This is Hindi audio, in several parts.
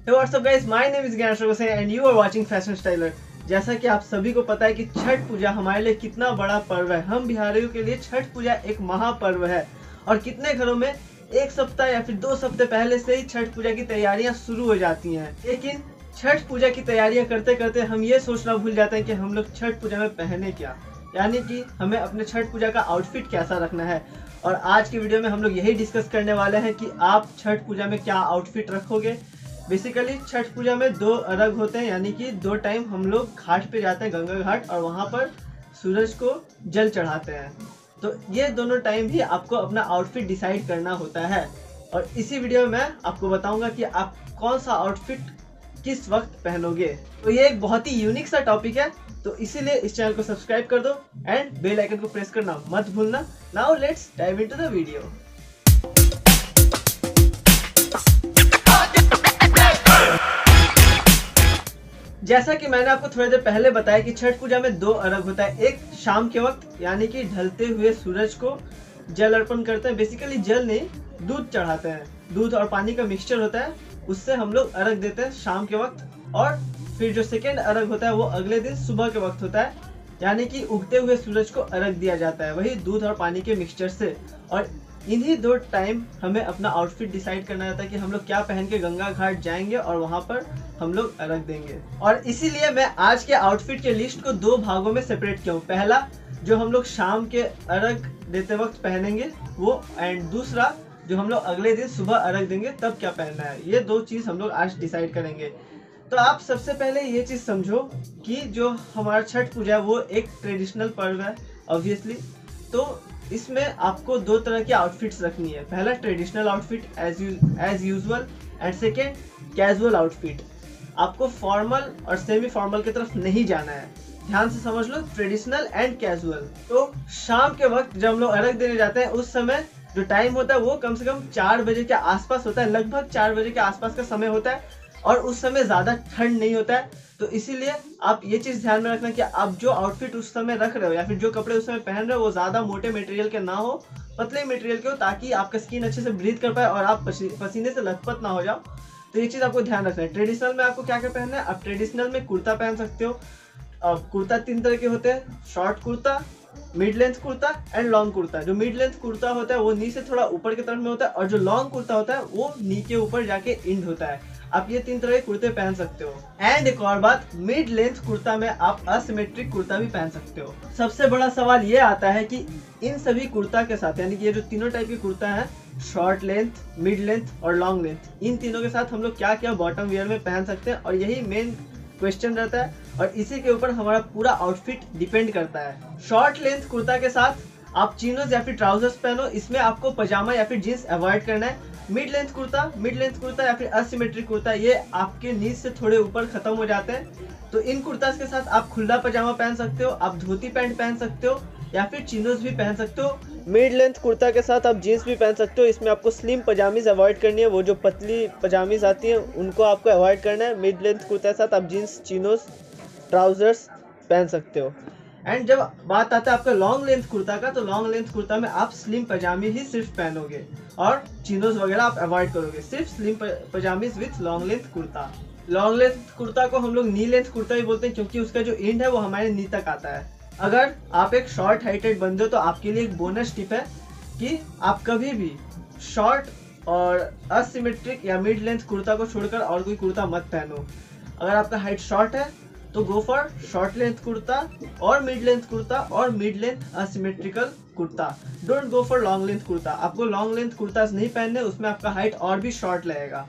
Hey, what's up guys? My name is Gyanesh Gosai and you are watching Fashion Styler। जैसा कि आप सभी को पता है कि छठ पूजा हमारे लिए कितना बड़ा पर्व है। हम बिहारियों के लिए छठ पूजा एक महापर्व है और कितने घरों में एक सप्ताह या फिर 2 हफ्ते पहले से ही छठ पूजा की तैयारियां शुरू हो जाती हैं। लेकिन छठ पूजा की तैयारियां करते करते हम ये सोचना भूल जाते हैं कि हम लोग छठ पूजा में पहने क्या, यानी कि हमें अपने छठ पूजा का आउटफिट कैसा रखना है। और आज की वीडियो में हम लोग यही डिस्कस करने वाले हैं कि आप छठ पूजा में क्या आउटफिट रखोगे। बेसिकली छठ पूजा में 2 अर्घ होते हैं, यानी कि 2 टाइम हम लोग घाट पे जाते हैं, गंगा घाट, और वहाँ पर सूरज को जल चढ़ाते हैं। तो ये दोनों टाइम भी आपको अपना आउटफिट डिसाइड करना होता है और इसी वीडियो में मैं आपको बताऊंगा कि आप कौन सा आउटफिट किस वक्त पहनोगे। तो ये एक बहुत ही यूनिक सा टॉपिक है, तो इसीलिए इस चैनल को सब्सक्राइब कर दो एंड बेल आइकन को प्रेस करना मत भूलना। Now let's dive into the video. जैसा कि मैंने आपको थोड़ी देर पहले बताया कि छठ पूजा में 2 अर्घ होता है। एक शाम के वक्त, यानी कि ढलते हुए सूरज को जल अर्पण करते हैं। बेसिकली जल नहीं, दूध चढ़ाते हैं। दूध और पानी का मिक्सचर होता है, उससे हम लोग अर्घ देते हैं शाम के वक्त। और फिर जो सेकेंड अर्घ होता है वो अगले दिन सुबह के वक्त होता है, यानी कि उगते हुए सूरज को अर्घ दिया जाता है, वही दूध और पानी के मिक्सचर से। और इन्हीं 2 टाइम हमें अपना आउटफिट डिसाइड करना रहता है कि हम लोग क्या पहन के गंगा घाट जाएंगे और वहाँ पर हम लोग अर्घ देंगे। और इसीलिए मैं आज के आउटफिट के लिस्ट को 2 भागों में सेपरेट किया हूँ। पहला जो हम लोग शाम के अर्घ देते वक्त पहनेंगे वो, एंड दूसरा जो हम लोग अगले दिन सुबह अर्घ देंगे तब क्या पहनना है। ये 2 चीज़ हम लोग आज डिसाइड करेंगे। तो आप सबसे पहले ये चीज़ समझो कि जो हमारा छठ पूजा है वो एक ट्रेडिशनल पर्व है ऑब्वियसली। तो इसमें आपको 2 तरह की आउटफिट्स रखनी है। पहला traditional outfit as usual and second casual outfit. आपको फॉर्मल और सेमी फॉर्मल की तरफ नहीं जाना है, ध्यान से समझ लो, ट्रेडिशनल एंड कैजुअल। तो शाम के वक्त जब हम लोग अर्घ देने जाते हैं उस समय जो टाइम होता है वो कम से कम 4 बजे के आसपास होता है, लगभग 4 बजे के आसपास का समय होता है और उस समय ज़्यादा ठंड नहीं होता है। तो इसीलिए आप ये चीज़ ध्यान में रखना कि आप जो आउटफिट उस समय रख रहे हो या फिर जो कपड़े उस समय पहन रहे हो वो ज़्यादा मोटे मटेरियल के ना हो, पतले मटेरियल के हो, ताकि आपका स्किन अच्छे से ब्रीथ कर पाए और आप पसीने से लथपथ ना हो जाओ। तो ये चीज़ आपको ध्यान रखना है। ट्रेडिशनल में आपको क्या क्या पहनना है, आप ट्रेडिशनल में कुर्ता पहन सकते हो। अब कुर्ता 3 तरह के होते हैं, short kurta, mid length kurta and long kurta. जो मिड लेंथ कुर्ता होता है वो नी से थोड़ा ऊपर की तरफ में होता है और जो लॉन्ग कुर्ता होता है वो नी के ऊपर जाके इंड होता है। आप ये 3 तरह के कुर्ते पहन सकते हो। एंड एक और बात, मिड लेंथ कुर्ता में आप असिमेट्रिक कुर्ता भी पहन सकते हो। सबसे बड़ा सवाल ये आता है कि इन सभी कुर्ता के साथ, यानी कि ये जो तीनों टाइप के कुर्ता है, शॉर्ट लेंथ, मिड लेंथ और लॉन्ग लेंथ, इन तीनों के साथ हम लोग क्या क्या बॉटम वियर में पहन सकते हैं, और यही मेन क्वेश्चन रहता है और इसी के ऊपर हमारा पूरा आउटफिट डिपेंड करता है। शॉर्ट लेंथ कुर्ता के साथ आप चिनोज या फिर ट्राउजर्स पहनो, इसमें आपको पजामा या फिर जींस अवॉइड करना है। मिड लेंथ कुर्ता या फिर असिमेट्रिक कुर्ता, ये आपके नीज से थोड़े ऊपर खत्म हो जाते हैं। तो इन कुर्तास के साथ आप खुला पजामा पहन सकते हो, आप धोती पैंट पहन सकते हो या फिर चिनोज भी पहन सकते हो। मिड लेंथ कुर्ता के साथ आप जीन्स भी पहन सकते हो। इसमें आपको स्लिम पजामीज अवॉइड करनी है, वो जो पतली पजामीज आती हैं उनको आपको अवॉइड करना है। मिड लेंथ कुर्ता के साथ आप जीन्स, चिनोज, ट्राउजर्स पहन सकते हो। एंड जब बात आता है आपका लॉन्ग लेंथ कुर्ता का, तो लॉन्ग लेंथ कुर्ता में आप स्लिम पजामी ही सिर्फ पहनोगे और चिनोज वगैरह आप अवॉइड करोगे, सिर्फ slim pyjamas with long length kurta. Long length kurta को हम लोग नी लेंथ कुर्ता भी बोलते हैं, क्योंकि उसका जो एंड है वो हमारे नी तक आता है। अगर आप एक शॉर्ट हाइटेड बंदे हो तो आपके लिए एक बोनस टिप है कि आप कभी भी शॉर्ट और असिमेट्रिक या मिड लेंथ कुर्ता को छोड़कर और कोई कुर्ता मत पहनो। अगर आपका हाइट शॉर्ट है तो go for short length kurta और मिड लेंथ कुर्ता और mid length asymmetrical kurta. Don't go for long length kurta. आपको लॉन्ग लेंथ कुर्ता नहीं पहनने, उसमें आपका हाइट और भी शॉर्ट लगेगा।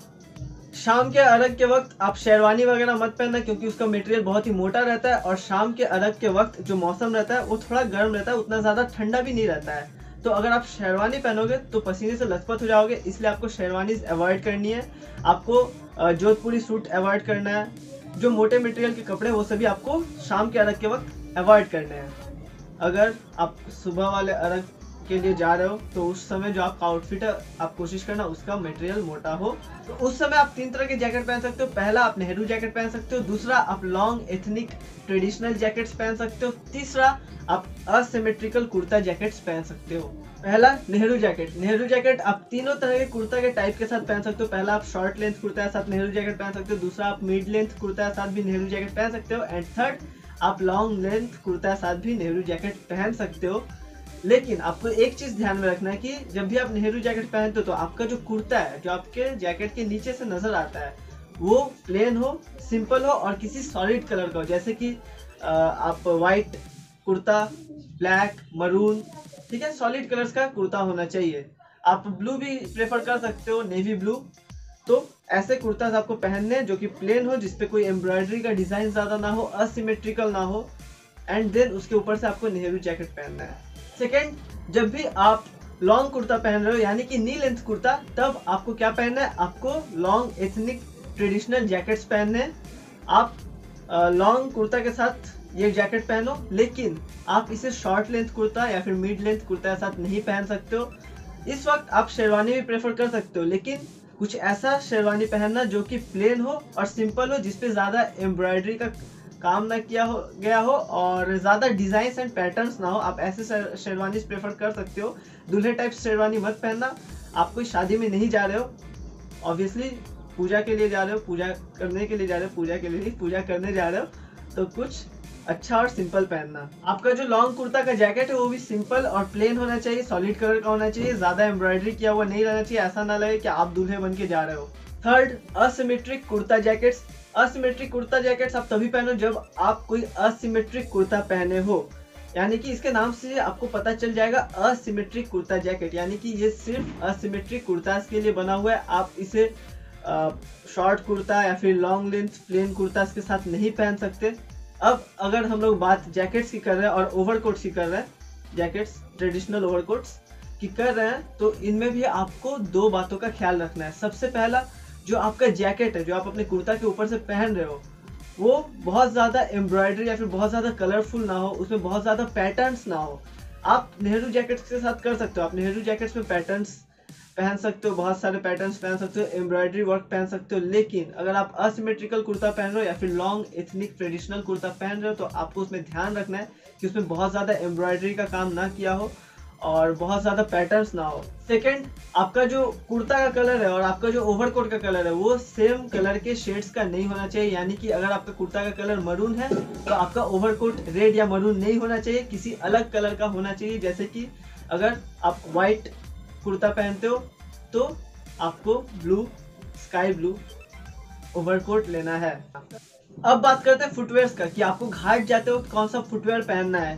शाम के अर्घ के वक्त आप शेरवानी वगैरह मत पहनना, क्योंकि उसका मटेरियल बहुत ही मोटा रहता है और शाम के अर्घ के वक्त जो मौसम रहता है वो थोड़ा गर्म रहता है, उतना ज़्यादा ठंडा भी नहीं रहता है। तो अगर आप शेरवानी पहनोगे तो पसीने से लथपथ हो जाओगे, इसलिए आपको शेरवानीज अवॉइड करनी है। आपको जोधपुरी सूट अवॉइड करना है। जो मोटे मटेरियल के कपड़े वो सभी आपको शाम के अर्घ के वक्त अवॉइड करने हैं। अगर आप सुबह वाले अर्घ के लिए जा रहे हो तो उस समय जो आपका आउटफिट है आप कोशिश करना उसका मटेरियल मोटा हो। तो उस समय आप 3 तरह के जैकेट पहन सकते हो। पहला आप नेहरू जैकेट पहन सकते हो, दूसरा आप लॉन्ग एथनिक ट्रेडिशनल जैकेट्स पहन सकते हो, तीसरा आप असिमेट्रिकल कुर्ता जैकेट्स पहन सकते हो। पहला नेहरू जैकेट। नेहरू जैकेट आप तीनों तरह के कुर्ता के टाइप के साथ पहन सकते हो। पहला आप शॉर्ट लेंथ कुर्ता के साथ नेहरू जैकेट पहन सकते हो, दूसरा आप मिड लेंथ कुर्ता के साथ भी नेहरू जैकेट पहन सकते हो, एंड थर्ड आप लॉन्ग लेंथ कुर्ता के साथ भी नेहरू जैकेट पहन सकते हो। लेकिन आपको एक चीज ध्यान में रखना है कि जब भी आप नेहरू जैकेट पहनते हो तो आपका जो कुर्ता है जो आपके जैकेट के नीचे से नजर आता है वो प्लेन हो, सिंपल हो और किसी सॉलिड कलर का हो। जैसे कि आप व्हाइट कुर्ता, ब्लैक, मरून, ठीक है, सॉलिड कलर्स का कुर्ता होना चाहिए। आप ब्लू भी प्रेफर कर सकते हो, नेवी ब्लू। तो ऐसे कुर्ताज आपको पहनने जो कि प्लेन हो, जिसपे कोई एम्ब्रॉयडरी का डिजाइन ज्यादा ना हो, असिमेट्रिकल ना हो, एंड देन उसके ऊपर से आपको नेहरू जैकेट पहनना है। सेकेंड, जब भी आप लॉन्ग कुर्ता पहन रहे हो यानी कि नी लेंथ कुर्ता, तब आपको क्या पहनना है, आपको लॉन्ग एथनिक ट्रेडिशनल जैकेट्स पहनने हैं। आप लॉन्ग कुर्ता के साथ ये जैकेट पहनो, लेकिन आप इसे शॉर्ट लेंथ कुर्ता या फिर मिड लेंथ कुर्ता के साथ नहीं पहन सकते हो। इस वक्त आप शेरवानी भी प्रेफर कर सकते हो, लेकिन कुछ ऐसा शेरवानी पहनना जो कि प्लेन हो और सिंपल हो, जिसपे ज्यादा एम्ब्रॉयडरी का काम ना किया हो गया हो और ज्यादा डिजाइन एंड पैटर्न्स ना हो। आप ऐसे शेरवानी प्रेफर कर सकते हो। दूल्हे टाइप शेरवानी मत पहनना। आप कोई शादी में नहीं जा रहे हो, ऑब्वियसली पूजा के लिए जा रहे हो, पूजा करने के लिए जा रहे हो, पूजा के लिए नहीं, पूजा करने जा रहे हो, तो कुछ अच्छा और सिंपल पहनना। आपका जो लॉन्ग कुर्ता का जैकेट है वो भी सिंपल और प्लेन होना चाहिए, सॉलिड कलर का होना चाहिए, ज्यादा एम्ब्रॉयडरी किया हुआ नहीं रहना चाहिए, ऐसा ना लगे कि आप दूल्हे बन के जा रहे हो। Third, asymmetric kurta jackets. Asymmetric kurta jackets आप तभी पहनो जब आप कोई असिमेट्रिक कुर्ता पहने हो, यानी कि इसके नाम से आपको पता चल जाएगा असिमेट्रिक कुर्ता जैकेट, यानी कि ये सिर्फ असिमेट्रिक कुर्तास के लिए बना हुआ है। आप इसे शॉर्ट कुर्ता या फिर लॉन्ग लेंथ प्लेन कुर्तास के साथ नहीं पहन सकते। अब अगर हम लोग बात जैकेट्स की कर रहे हैं और ओवरकोट्स की कर रहे हैं, जैकेट्स ट्रेडिशनल ओवरकोट्स की कर रहे हैं, तो इनमें भी आपको दो बातों का ख्याल रखना है। सबसे पहला, जो आपका जैकेट है जो आप अपने कुर्ता के ऊपर से पहन रहे हो, वो बहुत ज़्यादा एम्ब्रॉयडरी या फिर बहुत ज़्यादा कलरफुल ना हो, उसमें बहुत ज़्यादा पैटर्न्स ना हो। आप नेहरू जैकेट्स के साथ कर सकते हो, आप नेहरू जैकेट्स में पैटर्न्स पहन सकते हो, बहुत सारे पैटर्न्स पहन सकते हो, एम्ब्रॉयडरी वर्क पहन सकते हो। लेकिन अगर आप असिमेट्रिकल कुर्ता पहन रहे हो या फिर लॉन्ग एथनिक ट्रेडिशनल कुर्ता पहन रहे हो, तो आपको उसमें ध्यान रखना है कि उसमें बहुत ज़्यादा एम्ब्रॉयडरी का काम ना किया हो और बहुत ज़्यादा पैटर्न्स ना हो। सेकेंड, आपका जो कुर्ता का कलर है और आपका जो ओवरकोट का कलर है वो सेम कलर के शेड्स का नहीं होना चाहिए, यानी कि अगर आपका कुर्ता का कलर मरून है तो आपका ओवरकोट रेड या मरून नहीं होना चाहिए, किसी अलग कलर का होना चाहिए। जैसे कि अगर आप व्हाइट कुर्ता पहनते हो तो आपको ब्लू, स्काई ब्लू ओवरकोट लेना है। अब बात करते हैं फुटवेयर्स का, कि आपको घाट जाते हो कौन सा फुटवेयर पहनना है।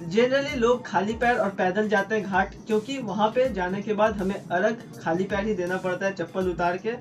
जनरली लोग खाली पैर और पैदल जाते हैं घाट, क्योंकि वहां पे जाने के बाद हमें अर्घ खाली पैर ही देना पड़ता है, चप्पल उतार के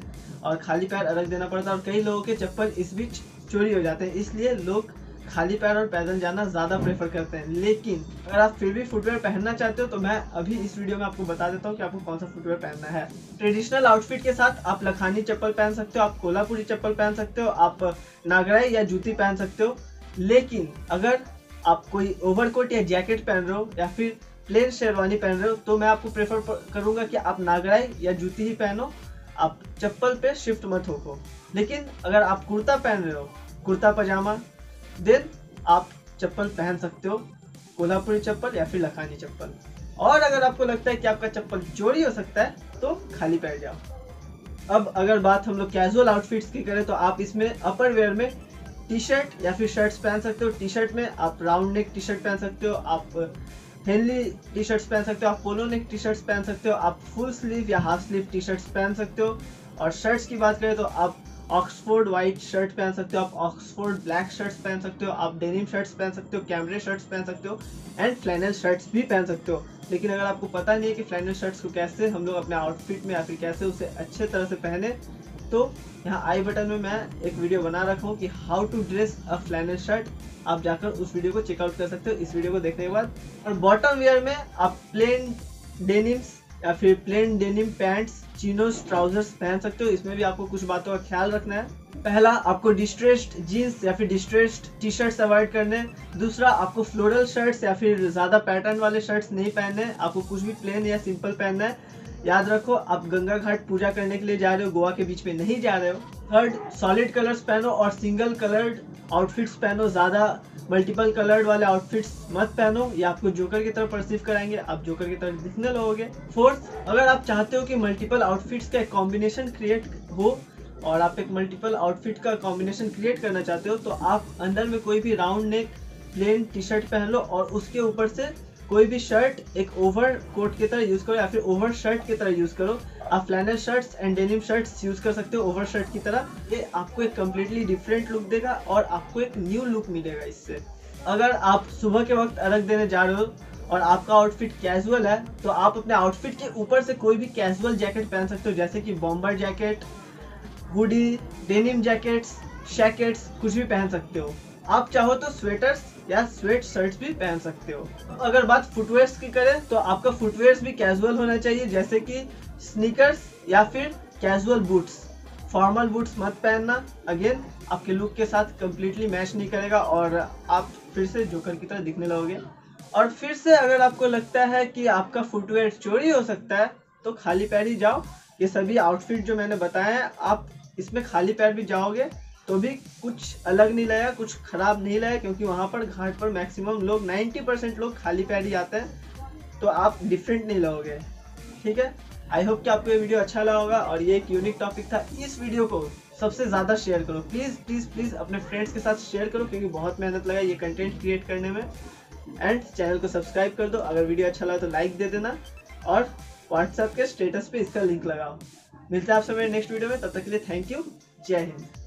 और खाली पैर अर्घ देना पड़ता है, और कई लोगों के चप्पल इस बीच चोरी हो जाते हैं, इसलिए लोग खाली पैर और पैदल जाना ज़्यादा प्रेफर करते हैं। लेकिन अगर आप फिर भी फुटवेयर पहनना चाहते हो तो मैं अभी इस वीडियो में आपको बता देता हूँ कि आपको कौन सा फुटवेयर पहनना है। ट्रेडिशनल आउटफिट के साथ आप लखानी चप्पल पहन सकते हो, आप कोल्हापुरी चप्पल पहन सकते हो, आप नागराई या जूती पहन सकते हो। लेकिन अगर आप कोई ओवरकोट या जैकेट पहन रहे हो या फिर प्लेन शेरवानी पहन रहे हो तो मैं आपको प्रेफर करूंगा कि आप नागराई या जूती ही पहनो, आप चप्पल पे शिफ्ट मत हो। लेकिन अगर आप कुर्ता पहन रहे हो, कुर्ता पजामा, देन आप चप्पल पहन सकते हो, कोल्हापुरी चप्पल या फिर लखानी चप्पल। और अगर आपको लगता है कि आपका चप्पल चोरी हो सकता है तो खाली पैर जाओ। अब अगर बात हम लोग कैजुअल आउटफिट्स की करें तो आप इसमें अपर वेयर में टी शर्ट या फिर शर्ट्स पहन सकते हो। टी शर्ट में आप राउंड नेक टी शर्ट पहन सकते हो, आप हेनली टी शर्ट्स पहन सकते हो, आप पोलो नेक टी शर्ट्स पहन सकते हो, आप फुल स्लीव या हाफ स्लीव टी शर्ट्स पहन सकते हो। और शर्ट्स की बात करें तो आप ऑक्सफोर्ड वाइट शर्ट पहन सकते हो, आप ऑक्सफोर्ड ब्लैक शर्ट्स पहन सकते हो, आप डेनिम शर्ट्स पहन सकते हो, कैमरे शर्ट्स पहन सकते हो, एंड फ्लैनल शर्ट्स भी पहन सकते हो। लेकिन अगर आपको पता नहीं है कि फ्लैनल शर्ट्स को कैसे हम लोग अपने आउटफिट में या फिर कैसे उसे अच्छे तरह से पहने, तो यहाँ आई बटन में मैं एक वीडियो बना रखा हूँ कि how to dress a flannel shirt, आप जाकर उस वीडियो को चेकआउट कर सकते हो इस वीडियो को देखने के बाद। और बॉटम वेयर में आप प्लेन डेनिम्स या फिर plain denim pants, chinos, trousers पहन सकते हो। इसमें भी आपको कुछ बातों का ख्याल रखना है। पहला, आपको डिस्ट्रेस्ड जीन्स या फिर डिस्ट्रेस्ड टी शर्ट्स अवॉइड करने। दूसरा, आपको फ्लोरल शर्ट्स या फिर ज़्यादा पैटर्न वाले शर्ट्स नहीं पहनने, आपको कुछ भी प्लेन या सिंपल पहनना है। याद रखो, आप गंगा घाट पूजा करने के लिए जा रहे हो, गोवा के बीच में नहीं जा रहे हो। थर्ड, सॉलिड कलर्स पहनो और सिंगल कलर्ड आउटफिट्स पहनो, ज्यादा मल्टीपल कलर्ड वाले आउटफिट्स मत पहनो, ये आपको जोकर की तरह परसीव कराएंगे, आप जोकर की तरह दिखने लगोगे। फोर्थ, अगर आप चाहते हो कि मल्टीपल आउटफिट्स का एक कॉम्बिनेशन क्रिएट हो और आप एक मल्टीपल आउटफिट का कॉम्बिनेशन क्रिएट करना चाहते हो, तो आप अंदर में कोई भी round neck plain T shirt पहन लो और उसके ऊपर से कोई भी शर्ट एक ओवर कोट की तरह यूज करो या फिर ओवर शर्ट की तरह यूज करो। आप flannel shirts and denim shirts use कर सकते हो ओवर शर्ट की तरह। ये आपको एक कम्प्लीटली डिफरेंट लुक देगा और आपको एक न्यू लुक मिलेगा इससे। अगर आप सुबह के वक्त अर्घ देने जा रहे हो और आपका आउटफिट कैजुअल है, तो आप अपने आउटफिट के ऊपर से कोई भी कैजुअल जैकेट पहन सकते हो, जैसे कि bomber jacket, hoodie, denim jackets, shackets, कुछ भी पहन सकते हो। आप चाहो तो स्वेटर्स या स्वेट शर्ट्स भी पहन सकते हो। अगर बात फुटवेयर्स की करें तो आपका फुटवेयर्स भी कैजुअल होना चाहिए, जैसे कि स्नीकर्स या फिर कैजुअल बूट्स। फॉर्मल बूट्स मत पहनना, अगेन आपके लुक के साथ कंप्लीटली मैच नहीं करेगा और आप फिर से जोकर की तरह दिखने लगोगे। और फिर से अगर आपको लगता है कि आपका फुटवेयर चोरी हो सकता है तो खाली पैर ही जाओ। ये सभी आउटफिट जो मैंने बताए हैं, आप इसमें खाली पैर भी जाओगे तो भी कुछ अलग नहीं लगेगा, कुछ खराब नहीं लगेगा, क्योंकि वहाँ पर घाट पर मैक्सिमम लोग 90% लोग खाली पैर ही आते हैं, तो आप डिफरेंट नहीं लगोगे। ठीक है, आई होप कि आपको ये वीडियो अच्छा लगा होगा और ये एक यूनिक टॉपिक था। इस वीडियो को सबसे ज़्यादा शेयर करो, प्लीज़ प्लीज़ प्लीज़ अपने फ्रेंड्स के साथ शेयर करो, क्योंकि बहुत मेहनत लगा ये कंटेंट क्रिएट करने में। एंड चैनल को सब्सक्राइब कर दो, अगर वीडियो अच्छा लगा तो लाइक दे देना और व्हाट्सएप के स्टेटस पे इसका लिंक लगाओ। मिलते हैं आपसे मेरे नेक्स्ट वीडियो में, तब तक के लिए थैंक यू, जय हिंद।